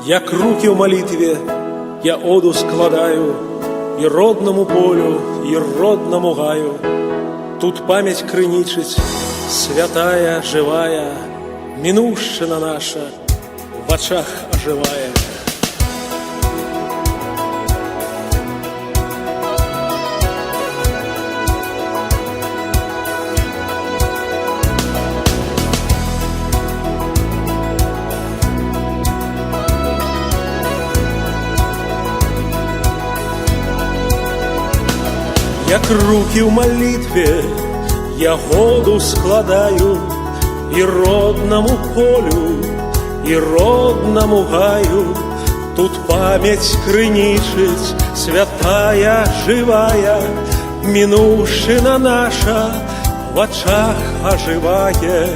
Як руки в молитве я оду складаю и родному полю, и родному гаю. Тут память крыничить, святая, живая, минувшина наша в очах оживая. Як руки в молитве я году складаю и родному полю, и родному гаю. Тут память крыничить, святая, живая, минувшина наша в очах оживая.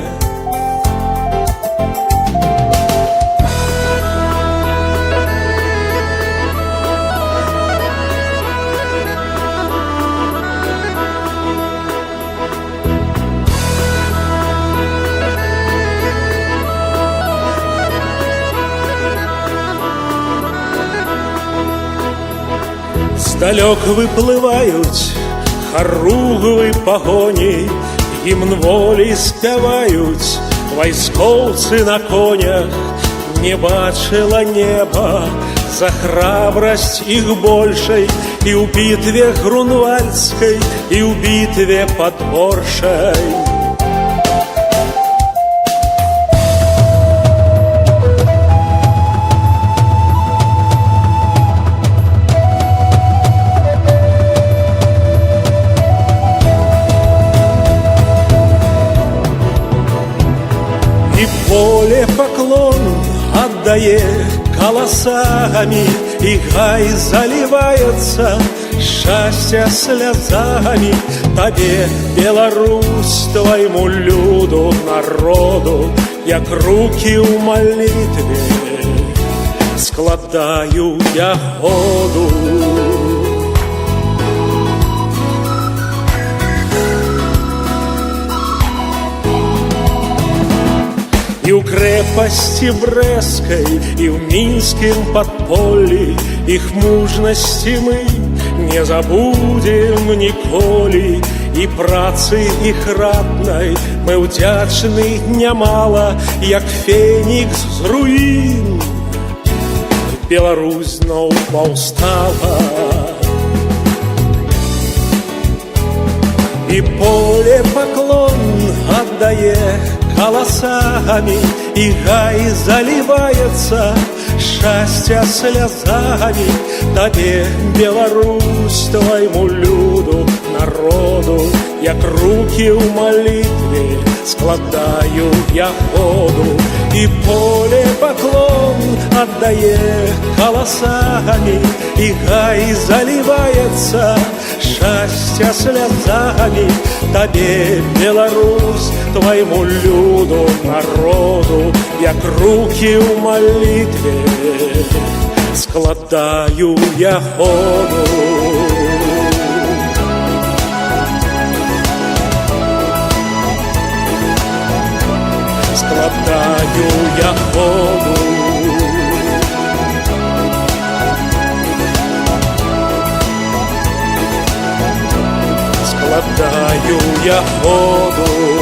Здалёк выплывають хоругви погоні, гімн волі спявають войсковці на конях. Не бачила неба за храбрость их большей и в битве Грунвальдской, и в битве под Оршей. Поле поклон отдает колосами, и гай заливается счастья слезами. Тебе, Беларусь, твоему люду, народу, як руки у молитве складаю я году. И у крепости Брестской, и в Минском подполе их мужности мы не забудем николи. И працы их ратной мы вдячны немало, як феникс з руин Беларусь знов повстала. И поле поклон отдает колосами, и гай заливается счастья слезами. Тебе, Беларусь, твоему люду, народу, як руки в молитве складаю я году. И поле поклон отдает колосами, и гай заливается счастья слезами. Тебе, Беларусь, твоему люду, народу, як руки в молитве складаю я году. Складаю я году. Складаю я году.